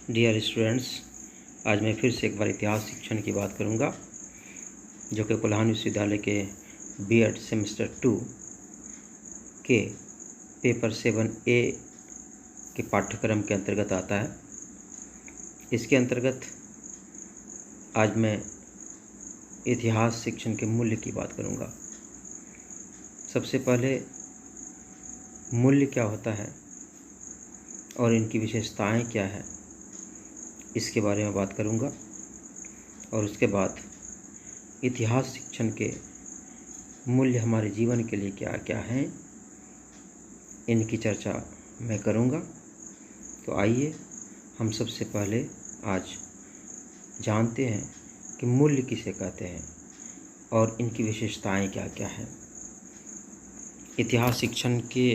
Dear students, आज मैं फिर से एक बार इतिहास शिक्षण की बात करूंगा, जो कि कोल्हान विश्वविद्यालय के बीएड सेमेस्टर 2 के पेपर 7A के पाठ्यक्रम के अंतर्गत आता है। इसके अंतर्गत आज मैं इतिहास शिक्षण के मूल्य की बात करूंगा। सबसे पहले मूल्य क्या होता है और इनकी विशेषताएं क्या है, इसके बारे में बात करूंगा। और उसके बाद इतिहास शिक्षण के मूल्य हमारे जीवन के लिए क्या क्या हैं, इनकी चर्चा मैं करूंगा। तो आइए हम सबसे पहले आज जानते हैं कि मूल्य किसे कहते हैं और इनकी विशेषताएं क्या क्या हैं। इतिहास शिक्षण के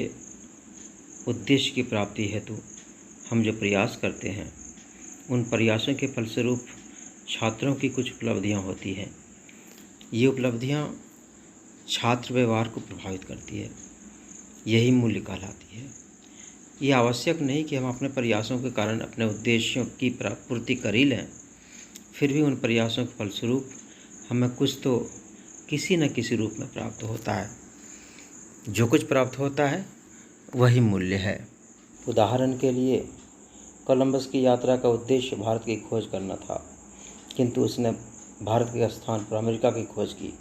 उद्देश्य की प्राप्ति हेतु हम जो प्रयास करते हैं, उन प्रयासों के फलस्वरूप छात्रों की कुछ उपलब्धियां होती हैं। ये उपलब्धियां छात्र व्यवहार को प्रभावित करती है, यही मूल्य कहलाती है। ये आवश्यक नहीं कि हम अपने प्रयासों के कारण अपने उद्देश्यों की पूर्ति कर ही लें, फिर भी उन प्रयासों के फलस्वरूप हमें कुछ तो किसी न किसी रूप में प्राप्त होता है। जो कुछ प्राप्त होता है वही मूल्य है। उदाहरण के लिए, कोलंबस की यात्रा का उद्देश्य भारत की खोज करना था, किंतु उसने भारत के स्थान पर अमेरिका की खोज की।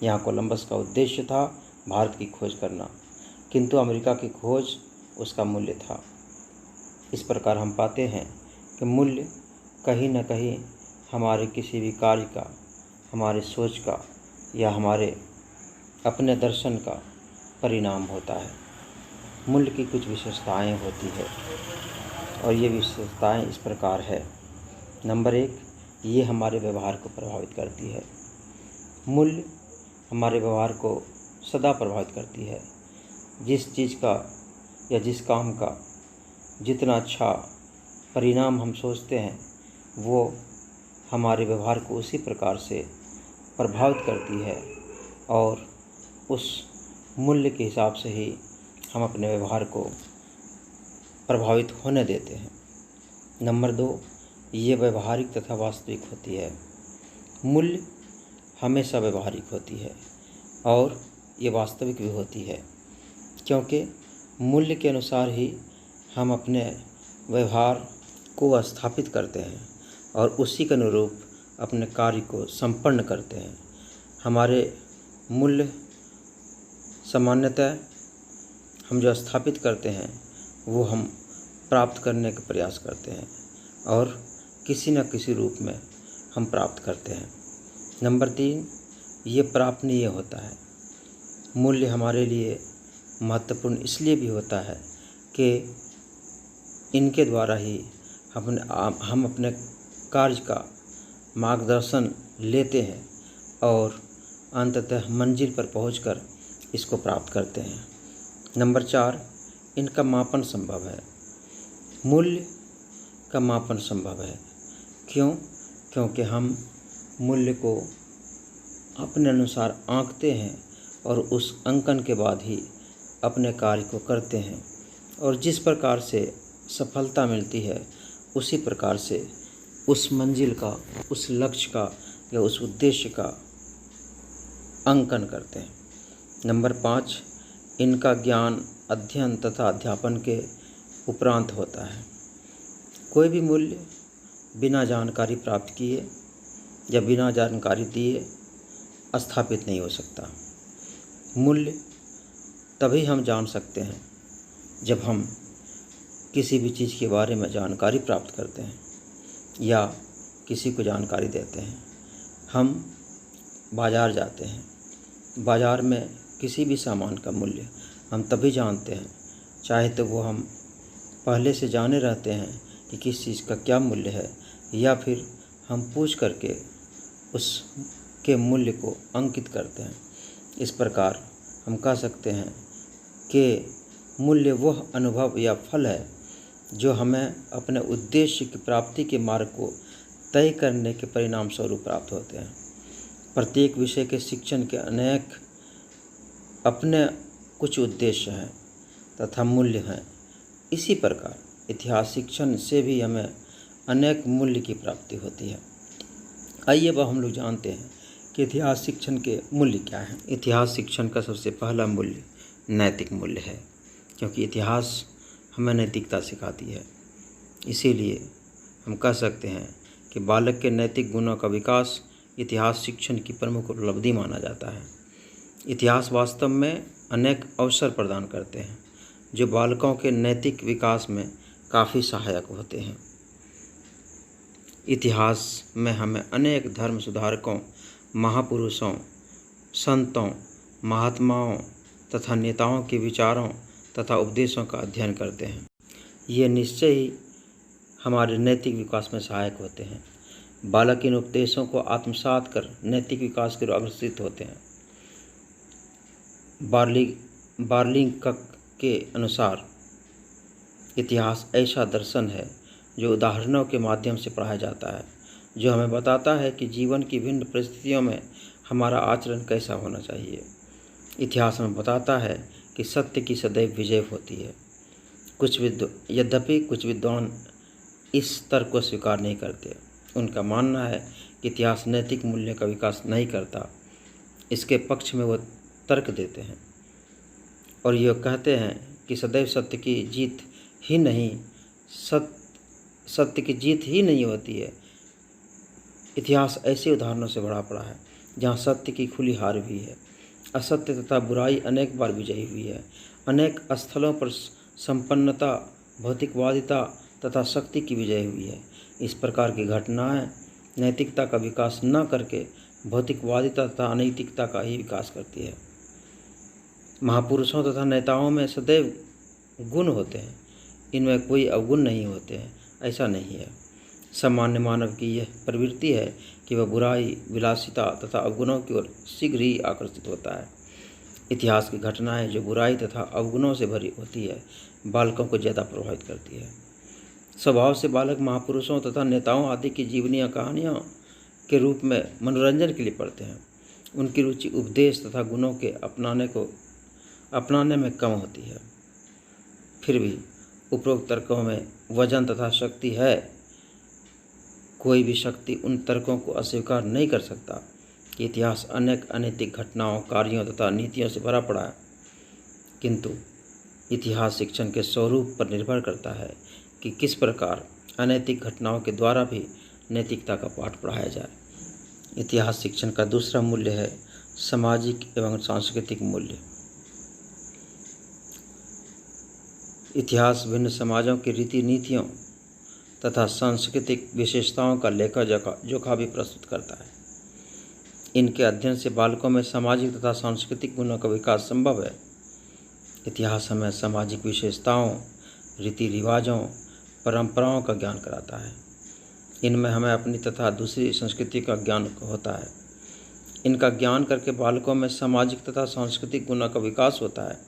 यहाँ कोलंबस का उद्देश्य था भारत की खोज करना, किंतु अमेरिका की खोज उसका मूल्य था। इस प्रकार हम पाते हैं कि मूल्य कहीं न कहीं हमारे किसी भी कार्य का, हमारे सोच का या हमारे अपने दर्शन का परिणाम होता है। मूल्य की कुछ विशेषताएं होती है और ये विशेषताएं इस प्रकार है। नंबर 1, ये हमारे व्यवहार को प्रभावित करती है। मूल्य हमारे व्यवहार को सदा प्रभावित करती है। जिस चीज़ का या जिस काम का जितना अच्छा परिणाम हम सोचते हैं, वो हमारे व्यवहार को उसी प्रकार से प्रभावित करती है और उस मूल्य के हिसाब से ही हम अपने व्यवहार को प्रभावित होने देते हैं। नंबर 2, ये व्यवहारिक तथा वास्तविक होती है। मूल्य हमेशा व्यवहारिक होती है और ये वास्तविक भी होती है, क्योंकि मूल्य के अनुसार ही हम अपने व्यवहार को स्थापित करते हैं और उसी के अनुरूप अपने कार्य को संपन्न करते हैं। हमारे मूल्य सामान्यतः हम जो स्थापित करते हैं वो हम प्राप्त करने का प्रयास करते हैं और किसी न किसी रूप में हम प्राप्त करते हैं। नंबर 3, ये प्रापणीय होता है। मूल्य हमारे लिए महत्वपूर्ण इसलिए भी होता है कि इनके द्वारा ही हम अपने कार्य का मार्गदर्शन लेते हैं और अंततः मंजिल पर पहुंचकर इसको प्राप्त करते हैं। नंबर 4, इनका मापन संभव है। मूल्य का मापन संभव है। क्यों? क्योंकि हम मूल्य को अपने अनुसार आंकते हैं और उस अंकन के बाद ही अपने कार्य को करते हैं और जिस प्रकार से सफलता मिलती है, उसी प्रकार से उस मंजिल का, उस लक्ष्य का या उस उद्देश्य का अंकन करते हैं। नंबर 5, इनका ज्ञान अध्ययन तथा अध्यापन के उपरांत होता है। कोई भी मूल्य बिना जानकारी प्राप्त किए या बिना जानकारी दिए स्थापित नहीं हो सकता। मूल्य तभी हम जान सकते हैं जब हम किसी भी चीज़ के बारे में जानकारी प्राप्त करते हैं या किसी को जानकारी देते हैं। हम बाज़ार जाते हैं, बाज़ार में किसी भी सामान का मूल्य हम तभी जानते हैं, चाहे तो वो हम पहले से जाने रहते हैं कि किस चीज़ का क्या मूल्य है, या फिर हम पूछ करके उसके मूल्य को अंकित करते हैं। इस प्रकार हम कह सकते हैं कि मूल्य वह अनुभव या फल है जो हमें अपने उद्देश्य की प्राप्ति के मार्ग को तय करने के परिणाम स्वरूप प्राप्त होते हैं। प्रत्येक विषय के शिक्षण के अनेक अपने कुछ उद्देश्य हैं तथा मूल्य हैं। इसी प्रकार इतिहास शिक्षण से भी हमें अनेक मूल्य की प्राप्ति होती है। आइए अब हम लोग जानते हैं कि इतिहास शिक्षण के मूल्य क्या हैं। इतिहास शिक्षण का सबसे पहला मूल्य नैतिक मूल्य है, क्योंकि इतिहास हमें नैतिकता सिखाती है। इसीलिए हम कह सकते हैं कि बालक के नैतिक गुणों का विकास इतिहास शिक्षण की प्रमुख उपलब्धि माना जाता है। इतिहास वास्तव में अनेक अवसर प्रदान करते हैं जो बालकों के नैतिक विकास में काफ़ी सहायक होते हैं। इतिहास में हमें अनेक धर्म सुधारकों, महापुरुषों, संतों, महात्माओं तथा नेताओं के विचारों तथा उपदेशों का अध्ययन करते हैं। ये निश्चय ही हमारे नैतिक विकास में सहायक होते हैं। बालक इन उपदेशों को आत्मसात कर नैतिक विकास की ओर अग्रसित होते हैं। बार्लिंकक के अनुसार इतिहास ऐसा दर्शन है जो उदाहरणों के माध्यम से पढ़ाया जाता है, जो हमें बताता है कि जीवन की विभिन्न परिस्थितियों में हमारा आचरण कैसा होना चाहिए। इतिहास हमें बताता है कि सत्य की सदैव विजय होती है। यद्यपि कुछ विद्वान इस तर्क को स्वीकार नहीं करते। उनका मानना है कि इतिहास नैतिक मूल्य का विकास नहीं करता। इसके पक्ष में वो तर्क देते हैं और ये कहते हैं कि सदैव सत्य की जीत ही नहीं होती है। इतिहास ऐसे उदाहरणों से भरा पड़ा है जहाँ सत्य की खुली हार हुई है। असत्य तथा बुराई अनेक बार विजयी हुई है। अनेक स्थलों पर संपन्नता, भौतिकवादिता तथा शक्ति की विजय हुई है। इस प्रकार की घटनाएं नैतिकता का विकास न करके भौतिकवादिता तथा अनैतिकता का ही विकास करती है। महापुरुषों तथा नेताओं में सदैव गुण होते हैं, इनमें कोई अवगुण नहीं होते हैं, ऐसा नहीं है। सामान्य मानव की यह प्रवृत्ति है कि वह बुराई, विलासिता तथा अवगुणों की ओर शीघ्र ही आकर्षित होता है। इतिहास की घटनाएं जो बुराई तथा अवगुणों से भरी होती है, बालकों को ज़्यादा प्रभावित करती है। स्वभाव से बालक महापुरुषों तथा नेताओं आदि की जीवनी कहानियों के रूप में मनोरंजन के लिए पढ़ते हैं। उनकी रुचि उपदेश तथा गुणों के अपनाने में कम होती है। फिर भी उपरोक्त तर्कों में वजन तथा शक्ति है। कोई भी शक्ति उन तर्कों को अस्वीकार नहीं कर सकता कि इतिहास अनेक अनैतिक घटनाओं, कार्यों तथा नीतियों से भरा पड़ा है, किंतु इतिहास शिक्षण के स्वरूप पर निर्भर करता है कि किस प्रकार अनैतिक घटनाओं के द्वारा भी नैतिकता का पाठ पढ़ाया जाए। इतिहास शिक्षण का दूसरा मूल्य है सामाजिक एवं सांस्कृतिक मूल्य। इतिहास भिन्न समाजों की रीति नीतियों तथा सांस्कृतिक विशेषताओं का लेखा जोखा भी प्रस्तुत करता है। इनके अध्ययन से बालकों में सामाजिक तथा सांस्कृतिक गुणों का विकास संभव है। इतिहास हमें सामाजिक विशेषताओं, रीति रिवाजों, परंपराओं का ज्ञान कराता है। इनमें हमें अपनी तथा दूसरी संस्कृति का ज्ञान होता है। इनका ज्ञान करके बालकों में सामाजिक तथा सांस्कृतिक गुणों का विकास होता है।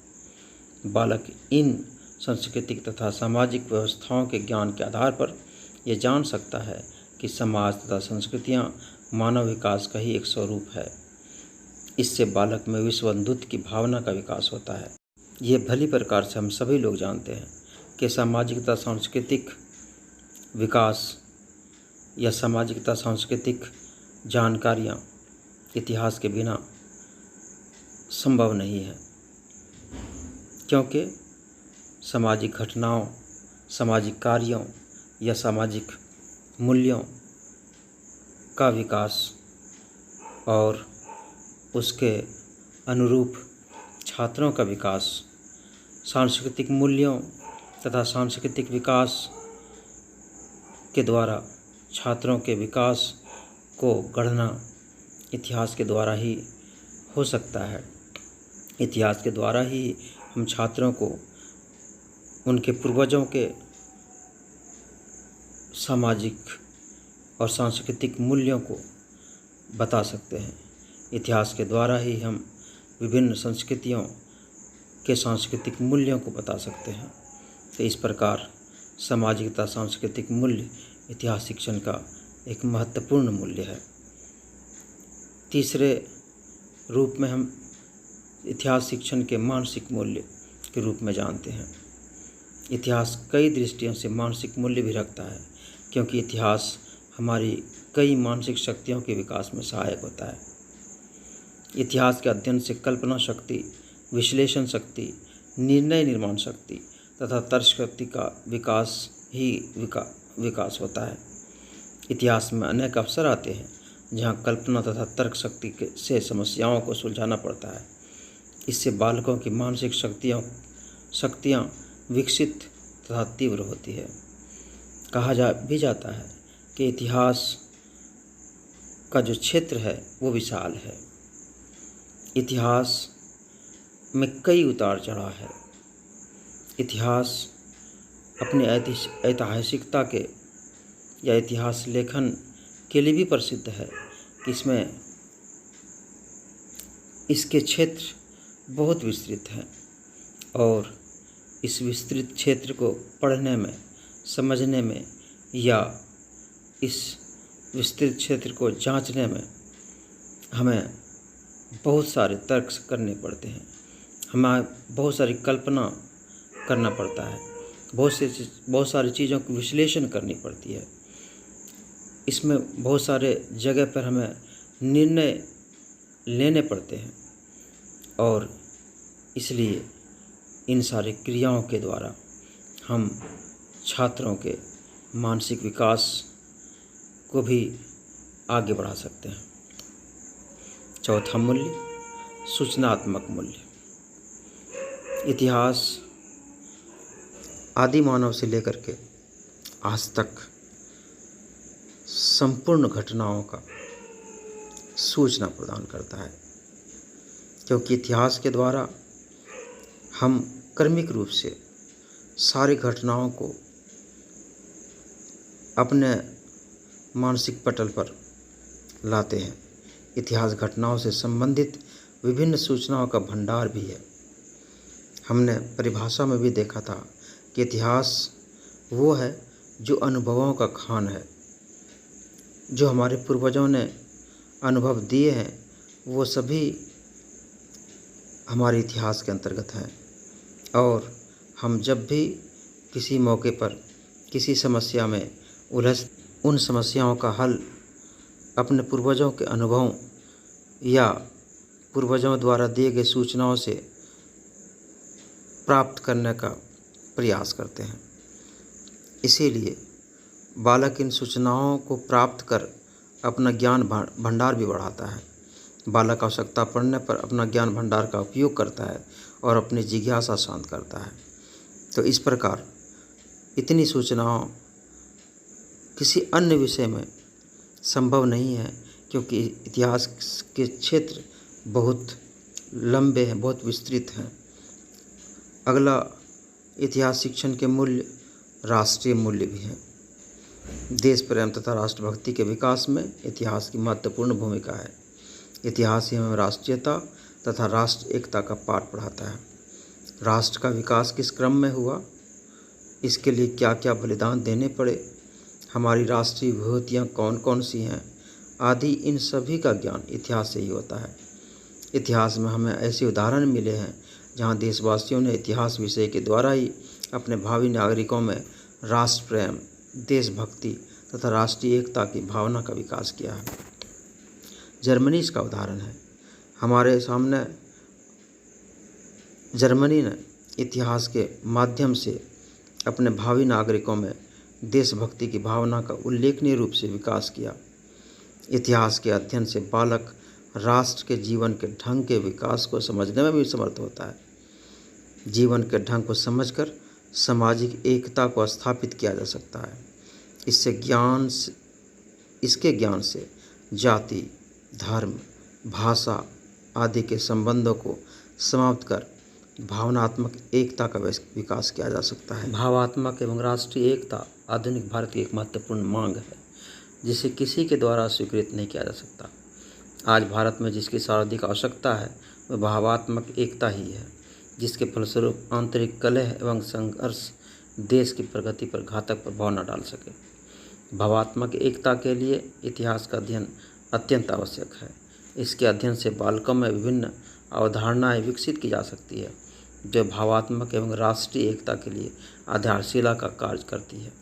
बालक इन सांस्कृतिक तथा सामाजिक व्यवस्थाओं के ज्ञान के आधार पर यह जान सकता है कि समाज तथा संस्कृतियाँ मानव विकास का ही एक स्वरूप है। इससे बालक में विश्वबंधुत्व की भावना का विकास होता है। ये भली प्रकार से हम सभी लोग जानते हैं कि सामाजिक तथा सांस्कृतिक विकास या सामाजिक तथा सांस्कृतिक जानकारियाँ इतिहास के बिना संभव नहीं है, क्योंकि सामाजिक घटनाओं, सामाजिक कार्यों या सामाजिक मूल्यों का विकास और उसके अनुरूप छात्रों का विकास, सांस्कृतिक मूल्यों तथा सांस्कृतिक विकास के द्वारा छात्रों के विकास को गढ़ना इतिहास के द्वारा ही हो सकता है। इतिहास के द्वारा ही हम छात्रों को उनके पूर्वजों के सामाजिक और सांस्कृतिक मूल्यों को बता सकते हैं। इतिहास के द्वारा ही हम विभिन्न संस्कृतियों के सांस्कृतिक मूल्यों को बता सकते हैं। तो इस प्रकार सामाजिक तथा सांस्कृतिक मूल्य इतिहास शिक्षण का एक महत्वपूर्ण मूल्य है। तीसरे रूप में हम इतिहास शिक्षण के मानसिक मूल्य के रूप में जानते हैं। इतिहास कई दृष्टियों से मानसिक मूल्य भी रखता है, क्योंकि इतिहास हमारी कई मानसिक शक्तियों के विकास में सहायक होता है। इतिहास के अध्ययन से कल्पना शक्ति, विश्लेषण शक्ति, निर्णय निर्माण शक्ति तथा तर्क शक्ति का विकास होता है। इतिहास में अनेक अवसर आते हैं जहाँ कल्पना तथा तर्क शक्ति से समस्याओं को सुलझाना पड़ता है। इससे बालकों की मानसिक शक्तियाँ विकसित तथा तीव्र होती है। कहा भी जाता है कि इतिहास का जो क्षेत्र है वो विशाल है। इतिहास में कई उतार चढ़ाव है। इतिहास अपनी ऐतिहासिकता के या इतिहास लेखन के लिए भी प्रसिद्ध है कि इसके क्षेत्र बहुत विस्तृत हैं और इस विस्तृत क्षेत्र को पढ़ने में, समझने में या इस विस्तृत क्षेत्र को जांचने में हमें बहुत सारे तर्क करने पड़ते हैं। हमें बहुत सारी कल्पना करना पड़ता है, बहुत सारी चीज़ों की विश्लेषण करनी पड़ती है। इसमें बहुत सारे जगह पर हमें निर्णय लेने पड़ते हैं और इसलिए इन सारी क्रियाओं के द्वारा हम छात्रों के मानसिक विकास को भी आगे बढ़ा सकते हैं। चौथा मूल्य, सूचनात्मक मूल्य। इतिहास आदि मानव से लेकर के आज तक संपूर्ण घटनाओं का सूचना प्रदान करता है, क्योंकि इतिहास के द्वारा हम क्रमिक रूप से सारी घटनाओं को अपने मानसिक पटल पर लाते हैं। इतिहास घटनाओं से संबंधित विभिन्न सूचनाओं का भंडार भी है। हमने परिभाषा में भी देखा था कि इतिहास वो है जो अनुभवों का खान है। जो हमारे पूर्वजों ने अनुभव दिए हैं वो सभी हमारे इतिहास के अंतर्गत हैं और हम जब भी किसी मौके पर किसी समस्या में उलझ उन समस्याओं का हल अपने पूर्वजों के अनुभवों या पूर्वजों द्वारा दिए गए सूचनाओं से प्राप्त करने का प्रयास करते हैं। इसीलिए बालक इन सूचनाओं को प्राप्त कर अपना ज्ञान भंडार भी बढ़ाता है। बालक आवश्यकता पड़ने पर अपना ज्ञान भंडार का उपयोग करता है और अपनी जिज्ञासा शांत करता है। तो इस प्रकार इतनी सूचनाओं किसी अन्य विषय में संभव नहीं है, क्योंकि इतिहास के क्षेत्र बहुत लंबे हैं, बहुत विस्तृत हैं। अगला इतिहास शिक्षण के मूल्य राष्ट्रीय मूल्य भी हैं। देश प्रेम तथा राष्ट्रभक्ति के विकास में इतिहास की महत्वपूर्ण भूमिका है। इतिहास ही हमें राष्ट्रीयता तथा राष्ट्र एकता का पाठ पढ़ाता है। राष्ट्र का विकास किस क्रम में हुआ, इसके लिए क्या क्या बलिदान देने पड़े, हमारी राष्ट्रीय विभूतियाँ कौन कौन सी हैं आदि, इन सभी का ज्ञान इतिहास से ही होता है। इतिहास में हमें ऐसे उदाहरण मिले हैं जहाँ देशवासियों ने इतिहास विषय के द्वारा ही अपने भावी नागरिकों में राष्ट्र प्रेम, देशभक्ति तथा राष्ट्रीय एकता की भावना का विकास किया है। जर्मनी इसका उदाहरण है। हमारे सामने जर्मनी ने इतिहास के माध्यम से अपने भावी नागरिकों में देशभक्ति की भावना का उल्लेखनीय रूप से विकास किया। इतिहास के अध्ययन से बालक राष्ट्र के जीवन के ढंग के विकास को समझने में भी समर्थ होता है। जीवन के ढंग को समझकर सामाजिक एकता को स्थापित किया जा सकता है। इसके ज्ञान से जाति, धर्म, भाषा आदि के संबंधों को समाप्त कर भावनात्मक एकता का विकास किया जा सकता है। भावात्मक एवं राष्ट्रीय एकता आधुनिक भारत की एक महत्वपूर्ण मांग है, जिसे किसी के द्वारा स्वीकृत नहीं किया जा सकता। आज भारत में जिसकी सर्वाधिक आवश्यकता है वह भावात्मक एकता ही है, जिसके फलस्वरूप आंतरिक कलह एवं संघर्ष देश की प्रगति पर घातक प्रभाव न डाल सके। भावात्मक एकता के लिए इतिहास का अध्ययन अत्यंत आवश्यक है। इसके अध्ययन से बालकों में विभिन्न अवधारणाएं विकसित की जा सकती है, जो भावात्मक एवं राष्ट्रीय एकता के लिए आधारशिला का कार्य करती है।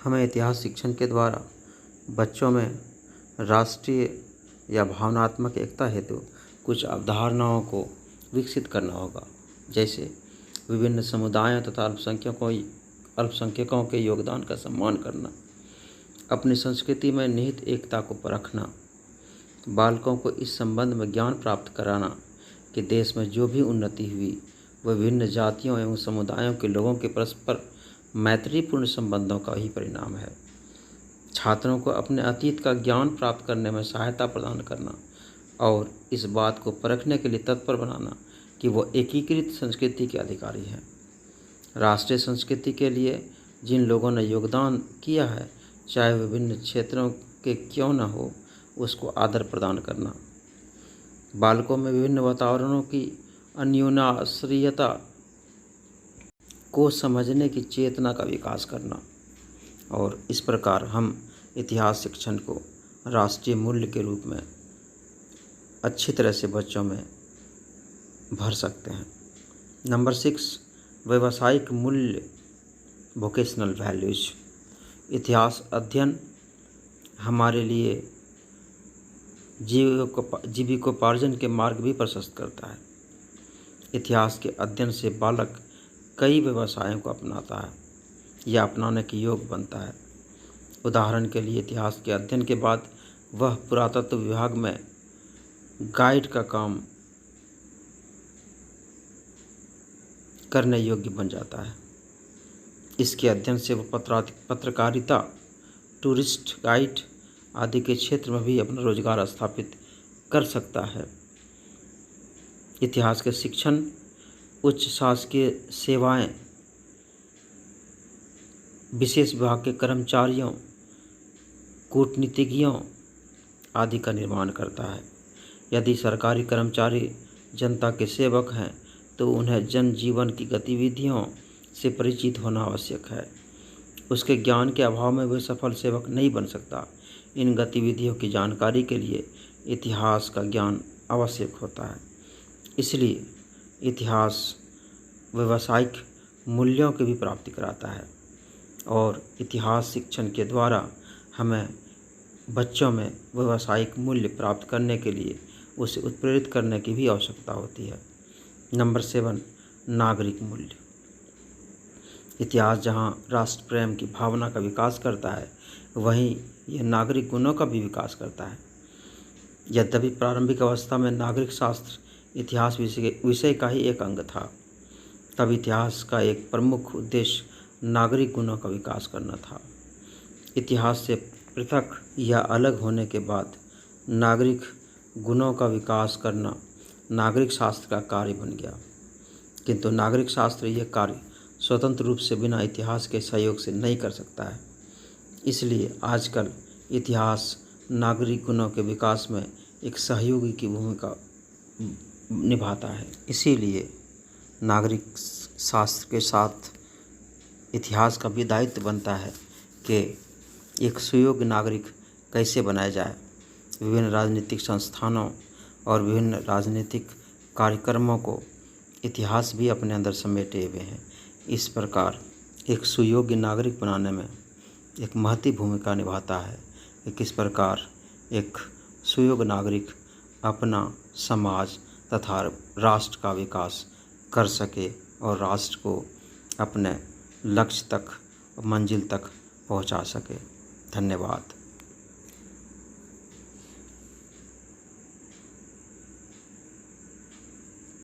हमें इतिहास शिक्षण के द्वारा बच्चों में राष्ट्रीय या भावनात्मक एकता हेतु कुछ अवधारणाओं को विकसित करना होगा, जैसे विभिन्न समुदायों तथा अल्पसंख्यकों के योगदान का सम्मान करना, अपनी संस्कृति में निहित एकता को परखना, बालकों को इस संबंध में ज्ञान प्राप्त कराना कि देश में जो भी उन्नति हुई वह विभिन्न जातियों एवं समुदायों के लोगों के परस्पर मैत्रीपूर्ण संबंधों का ही परिणाम है। छात्रों को अपने अतीत का ज्ञान प्राप्त करने में सहायता प्रदान करना और इस बात को परखने के लिए तत्पर बनाना कि वो एकीकृत संस्कृति के अधिकारी हैं। राष्ट्रीय संस्कृति के लिए जिन लोगों ने योगदान किया है, चाहे विभिन्न क्षेत्रों के क्यों न हो, उसको आदर प्रदान करना। बालकों में विभिन्न वातावरणों की अन्योन्याश्रयता को समझने की चेतना का विकास करना, और इस प्रकार हम इतिहास शिक्षण को राष्ट्रीय मूल्य के रूप में अच्छी तरह से बच्चों में भर सकते हैं। नंबर 6, व्यावसायिक मूल्य, वोकेशनल वैल्यूज। इतिहास अध्ययन हमारे लिए जीविकोपार्जन के मार्ग भी प्रशस्त करता है। इतिहास के अध्ययन से बालक कई व्यवसायों को अपनाता है या अपनाने के योग बनता है। उदाहरण के लिए इतिहास के अध्ययन के बाद वह पुरातत्व विभाग में गाइड का काम करने योग्य बन जाता है। इसके अध्ययन से वह पत्रकारिता, टूरिस्ट गाइड आदि के क्षेत्र में भी अपना रोजगार स्थापित कर सकता है। इतिहास के शिक्षण उच्च शासकीय सेवाएं, विशेष विभाग के कर्मचारियों, कूटनीतिज्ञों आदि का निर्माण करता है। यदि सरकारी कर्मचारी जनता के सेवक हैं तो उन्हें जनजीवन की गतिविधियों से परिचित होना आवश्यक है। उसके ज्ञान के अभाव में वह सफल सेवक नहीं बन सकता। इन गतिविधियों की जानकारी के लिए इतिहास का ज्ञान आवश्यक होता है। इसलिए इतिहास व्यावसायिक मूल्यों की भी प्राप्ति कराता है, और इतिहास शिक्षण के द्वारा हमें बच्चों में व्यावसायिक मूल्य प्राप्त करने के लिए उसे उत्प्रेरित करने की भी आवश्यकता होती है। नंबर 7, नागरिक मूल्य। इतिहास जहाँ राष्ट्र प्रेम की भावना का विकास करता है, वहीं यह नागरिक गुणों का भी विकास करता है। यद्यपि प्रारंभिक अवस्था में नागरिक शास्त्र इतिहास विषय का ही एक अंग था, तब इतिहास का एक प्रमुख उद्देश्य नागरिक गुणों का विकास करना था। इतिहास से पृथक या अलग होने के बाद नागरिक गुणों का विकास करना नागरिक शास्त्र का कार्य बन गया, किंतु नागरिक शास्त्र यह कार्य स्वतंत्र रूप से बिना इतिहास के सहयोग से नहीं कर सकता है। इसलिए आजकल इतिहास नागरिक गुणों के विकास में एक सहयोगी की भूमिका निभाता है। इसीलिए नागरिक शास्त्र के साथ इतिहास का भी दायित्व बनता है कि एक सुयोग्य नागरिक कैसे बनाया जाए। विभिन्न राजनीतिक संस्थानों और विभिन्न राजनीतिक कार्यक्रमों को इतिहास भी अपने अंदर समेटे हुए हैं। इस प्रकार एक सुयोग्य नागरिक बनाने में एक महती भूमिका निभाता है कि किस प्रकार एक सुयोग्य नागरिक अपना समाज तथा राष्ट्र का विकास कर सके और राष्ट्र को अपने लक्ष्य तक, मंजिल तक पहुंचा सके। धन्यवाद।